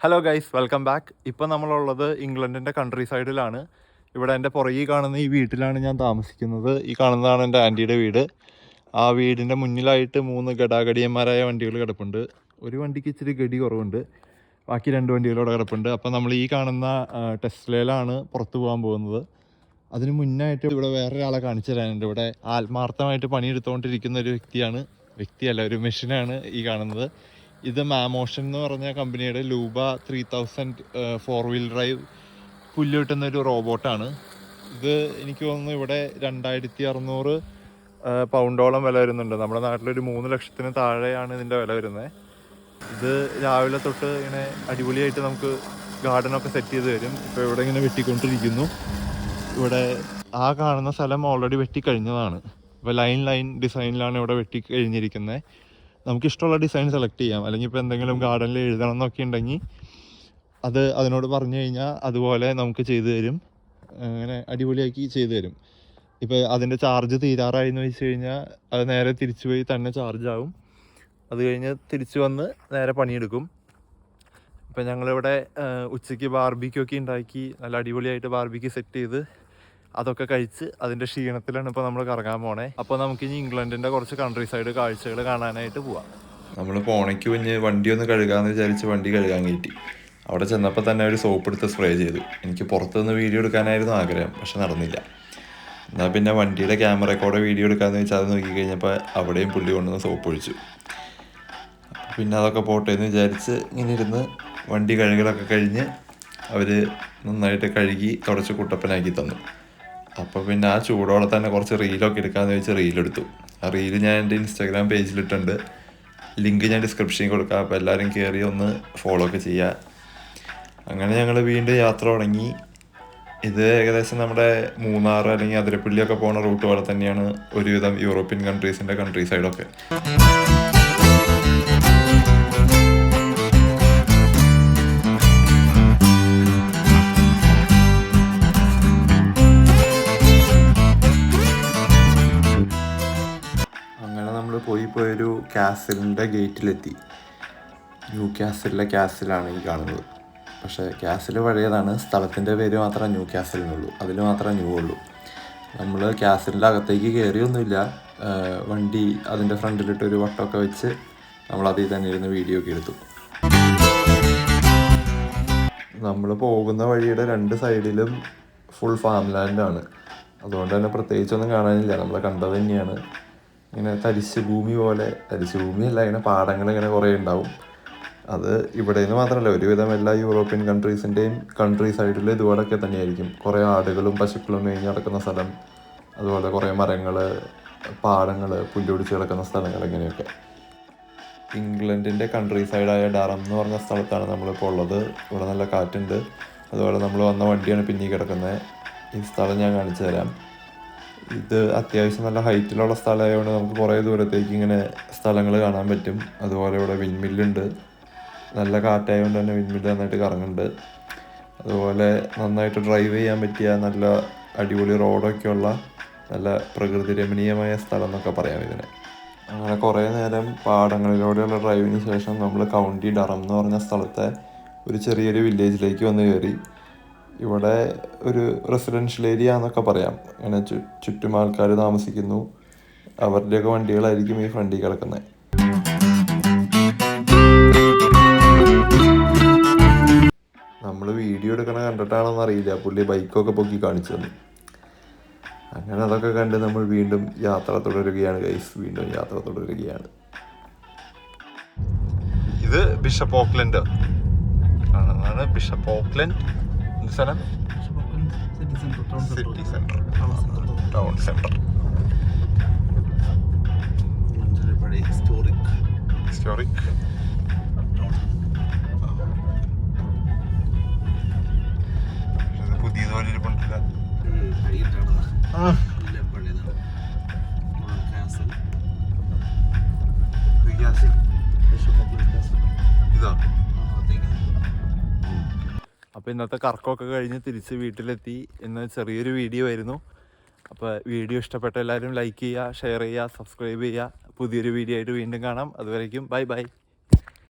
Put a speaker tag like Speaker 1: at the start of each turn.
Speaker 1: Hello guys, welcome back. ഇപ്പോൾ നമ്മളുള്ളത് ഇംഗ്ലണ്ടിൻ്റെ country സൈഡിലാണ്. ഇവിടെ എൻ്റെ പുറകിൽ കാണുന്ന ഈ വീട്ടിലാണ് ഞാൻ താമസിക്കുന്നത്. ഈ കാണുന്നതാണ് എൻ്റെ ആൻറ്റിയുടെ വീട്. ആ വീടിൻ്റെ മുന്നിലായിട്ട് 3 ഗടാഗടിയന്മാരായ വണ്ടികൾ കിടപ്പുണ്ട്. ഒരു വണ്ടിക്ക് ഇച്ചിരി ഗടി കുറവുണ്ട്, ബാക്കി 2 വണ്ടികളോടെ കിടപ്പുണ്ട്. അപ്പോൾ നമ്മൾ ഈ കാണുന്ന ടെസ്ലയിലാണ് പുറത്ത് പോകാൻ പോകുന്നത്. അതിന് മുന്നായിട്ട് ഇവിടെ വേറൊരാളെ കാണിച്ചു തരാനുണ്ട്. ഇവിടെ ആത്മാർത്ഥമായിട്ട് പണിയെടുത്തുകൊണ്ടിരിക്കുന്ന ഒരു വ്യക്തിയല്ല, ഒരു മെഷീനാണ് ഈ കാണുന്നത്. ഇത് മാമോഷൻ എന്ന് പറഞ്ഞ കമ്പനിയുടെ ലൂബ 3000 4 വീൽ ഡ്രൈവ് പുല്ല് കിട്ടുന്ന ഒരു റോബോട്ടാണ്. ഇത് എനിക്ക് തോന്നുന്നു ഇവിടെ 2600 പൗണ്ടോളം വില വരുന്നുണ്ട്. നമ്മുടെ നാട്ടിലൊരു 3 ലക്ഷത്തിന് താഴെയാണ് ഇതിൻ്റെ വില വരുന്നത്. ഇത് രാവിലെ തൊട്ട് ഇങ്ങനെ അടിപൊളിയായിട്ട് നമുക്ക് ഗാർഡനൊക്കെ സെറ്റ് ചെയ്ത് തരും. ഇപ്പോൾ ഇവിടെ ഇങ്ങനെ വെട്ടിക്കൊണ്ടിരിക്കുന്നു. ഇവിടെ ആ കാണുന്ന സ്ഥലം ഓൾറെഡി വെട്ടിക്കഴിഞ്ഞതാണ്. ഇപ്പോൾ ലൈൻ ഡിസൈനിലാണ് ഇവിടെ വെട്ടിക്കഴിഞ്ഞിരിക്കുന്നത്. നമുക്കിഷ്ടമുള്ള ഡിസൈൻ സെലക്ട് ചെയ്യാം. അല്ലെങ്കിൽ ഇപ്പോൾ എന്തെങ്കിലും ഗാർഡനിൽ എഴുതണം എന്നൊക്കെ ഉണ്ടെങ്കിൽ അതിനോട് പറഞ്ഞു കഴിഞ്ഞാൽ അതുപോലെ നമുക്ക് ചെയ്തു തരും. അങ്ങനെ അടിപൊളിയാക്കി ചെയ്തു തരും. ഇപ്പോൾ അതിൻ്റെ ചാർജ് തീരാറായി എന്ന് വെച്ച് കഴിഞ്ഞാൽ അത് നേരെ തിരിച്ചു പോയി തന്നെ ചാർജ് ആവും. അത് കഴിഞ്ഞ് തിരിച്ചു വന്ന് നേരെ പണിയെടുക്കും. ഇപ്പം ഞങ്ങളിവിടെ ഉച്ചയ്ക്ക് ബാർബിക്യൂ ഒക്കെ ഉണ്ടാക്കി നല്ല അടിപൊളിയായിട്ട് ബാർബിക്യൂ സെറ്റ് ചെയ്ത് അതൊക്കെ കഴിച്ച് അതിൻ്റെ ക്ഷീണത്തിലാണ് ഇപ്പോൾ നമ്മൾ കറങ്ങാൻ പോണേ. അപ്പോൾ നമുക്കിനി ഇംഗ്ലണ്ടിൻ്റെ കുറച്ച് കൺട്രി സൈഡ് കാഴ്ചകൾ കാണാനായിട്ട് പോവാം.
Speaker 2: നമ്മൾ പോണയ്ക്ക് മുന്നേ വണ്ടി ഒന്ന് കഴുകാമെന്ന് വിചാരിച്ച് വണ്ടി കഴുകാൻ കയറ്റി. അവിടെ ചെന്നപ്പോൾ തന്നെ ഒരു സോപ്പ് എടുത്ത് സ്പ്രേ ചെയ്തു. എനിക്ക് പുറത്തുനിന്ന് വീഡിയോ എടുക്കാനായിരുന്നു ആഗ്രഹം, പക്ഷെ നടന്നില്ല. എന്നാൽ പിന്നെ വണ്ടിയുടെ ക്യാമറ റെക്കോർഡ് വീഡിയോ എടുക്കാമെന്ന് വെച്ചാൽ അത് നോക്കിക്കഴിഞ്ഞപ്പോൾ അവിടെയും പുള്ളി കൊണ്ടുവന്ന് സോപ്പ് ഒഴിച്ചു. പിന്നെ അതൊക്കെ പോട്ടെ എന്ന് വിചാരിച്ച് ഇങ്ങനെ ഇരുന്ന് വണ്ടി കഴുകലൊക്കെ കഴിഞ്ഞ് അവർ നന്നായിട്ട് കഴുകി തുടച്ച് കുട്ടപ്പനാക്കി തന്നു. അപ്പോൾ പിന്നെ ആ ചൂടോടെ തന്നെ കുറച്ച് റീലൊക്കെ എടുക്കാമെന്ന് വെച്ച് റീലെടുത്തു. ആ റീല് ഞാൻ എൻ്റെ ഇൻസ്റ്റാഗ്രാം പേജിലിട്ടുണ്ട്. ലിങ്ക് ഞാൻ ഡിസ്ക്രിപ്ഷനിൽ കൊടുക്കാം. അപ്പോൾ എല്ലാവരും കയറി ഒന്ന് ഫോളോ ഒക്കെ ചെയ്യുക. അങ്ങനെ ഞങ്ങൾ വീണ്ടും യാത്ര തുടങ്ങി. ഇത് ഏകദേശം നമ്മുടെ മൂന്നാർ അല്ലെങ്കിൽ അതിരപ്പള്ളിയൊക്കെ പോകുന്ന റൂട്ട് പോലെ തന്നെയാണ് ഒരുവിധം യൂറോപ്യൻ കൺട്രീസിൻ്റെ കൺട്രി സൈഡൊക്കെ. പോയൊരു കാസിലിൻ്റെ ഗേറ്റിലെത്തി. ന്യൂ കാസിലിലെ കാസിലാണ് ഈ കാണുന്നത്. പക്ഷേ കാസിൽ പഴയതാണ്. സ്ഥലത്തിൻ്റെ പേര് മാത്രമേ ന്യൂ കാസിലിനുള്ളൂ. അതിൽ മാത്രമേ ന്യൂ ഉള്ളൂ. നമ്മൾ കാസിലിൻ്റെ അകത്തേക്ക് കയറിയൊന്നുമില്ല. വണ്ടി അതിൻ്റെ ഫ്രണ്ടിലിട്ടൊരു വട്ടമൊക്കെ വെച്ച് നമ്മളതിൽ തന്നെ ഇരുന്ന് വീഡിയോ ഒക്കെ എടുത്തു. നമ്മൾ പോകുന്ന വഴിയുടെ 2 സൈഡിലും ഫുൾ ഫാം ലാൻഡാണ്. അതുകൊണ്ട് തന്നെ പ്രത്യേകിച്ചൊന്നും കാണാനില്ല. നമ്മളെ കണ്ടത് തന്നെയാണ്. ഇങ്ങനെ തരിശ് ഭൂമിയല്ല, ഇങ്ങനെ പാടങ്ങൾ ഇങ്ങനെ കുറേ ഉണ്ടാവും. അത് ഇവിടെ നിന്ന് മാത്രമല്ല, ഒരുവിധം എല്ലാ യൂറോപ്യൻ കൺട്രീസിൻ്റെയും കൺട്രി സൈഡിൽ ഇതുപോലൊക്കെ തന്നെയായിരിക്കും. കുറേ ആടുകളും പശുക്കളും മേഞ്ഞ് നടക്കുന്ന സ്ഥലം, അതുപോലെ കുറേ മരങ്ങൾ, പാടങ്ങൾ, പുല്ലുപിടിച്ച് കിടക്കുന്ന സ്ഥലങ്ങൾ, ഇങ്ങനെയൊക്കെ. ഇംഗ്ലണ്ടിൻ്റെ കൺട്രി സൈഡായ ഡറം എന്ന് പറഞ്ഞ സ്ഥലത്താണ് നമ്മളിപ്പോൾ ഉള്ളത്. ഇവിടെ നല്ല കാറ്റുണ്ട്. അതുപോലെ നമ്മൾ വന്ന വണ്ടിയാണ് പിന്നീ കിടക്കുന്നത്. ഈ സ്ഥലം ഞാൻ കാണിച്ചു തരാം. ഇത് അത്യാവശ്യം നല്ല ഹൈറ്റിലുള്ള സ്ഥലമായതുകൊണ്ട് നമുക്ക് കുറേ ദൂരത്തേക്ക് ഇങ്ങനെ സ്ഥലങ്ങൾ കാണാൻ പറ്റും. അതുപോലെ ഇവിടെ വിൻമില്ലുണ്ട്. നല്ല കാറ്റായതുകൊണ്ട് തന്നെ വിൻമില്ല് നന്നായിട്ട് കറങ്ങുന്നുണ്ട്. അതുപോലെ നന്നായിട്ട് ഡ്രൈവ് ചെയ്യാൻ പറ്റിയ നല്ല അടിപൊളി റോഡൊക്കെയുള്ള നല്ല പ്രകൃതി രമണീയമായ സ്ഥലം എന്നൊക്കെ പറയാം ഇതിനെ. അങ്ങനെ കുറേ നേരം പാടങ്ങളിലൂടെയുള്ള ഡ്രൈവിന് ശേഷം നമ്മൾ കൗണ്ടി ഡറം എന്ന് പറഞ്ഞ സ്ഥലത്തെ ഒരു ചെറിയൊരു വില്ലേജിലേക്ക് വന്ന് കയറി. ഇവിടെ ഒരു റെസിഡൻഷ്യൽ ഏരിയ എന്നൊക്കെ പറയാം. അങ്ങനെ ചുറ്റും ആൾക്കാർ താമസിക്കുന്നു. അവരുടെയൊക്കെ വണ്ടികളായിരിക്കും ഈ ഫ്രണ്ടിൽ കിടക്കുന്നത്. നമ്മൾ വീഡിയോ എടുക്കണ കണ്ടിട്ടാണെന്ന് അറിയില്ല, പുള്ളി ബൈക്കൊക്കെ പൊക്കി കാണിച്ചു തന്നു. അങ്ങനെ അതൊക്കെ കണ്ട് നമ്മൾ വീണ്ടും യാത്ര തുടരുകയാണ് ഗൈസ്.
Speaker 1: ഇത് ബിഷപ്പ് ഓക്ലൻഡ് ആണ്. ബിഷപ്പ് ഓക്ലൻഡ് സ്ഥലം city centre, town centre. Historic പുതിയതുപോലെ ഇരിപ്പുണ്ടല്ല. ഇതാ. അപ്പോൾ ഇന്നത്തെ കറക്കമൊക്കെ കഴിഞ്ഞ് തിരിച്ച് വീട്ടിലെത്തി. ഇന്ന് ചെറിയൊരു വീഡിയോ ആയിരുന്നു. അപ്പോൾ വീഡിയോ ഇഷ്ടപ്പെട്ട എല്ലാവരും ലൈക്ക് ചെയ്യുക, ഷെയർ ചെയ്യുക, സബ്സ്ക്രൈബ് ചെയ്യുക. പുതിയൊരു വീഡിയോ ആയിട്ട് വീണ്ടും കാണാം. അതുവരേക്കും ബൈ.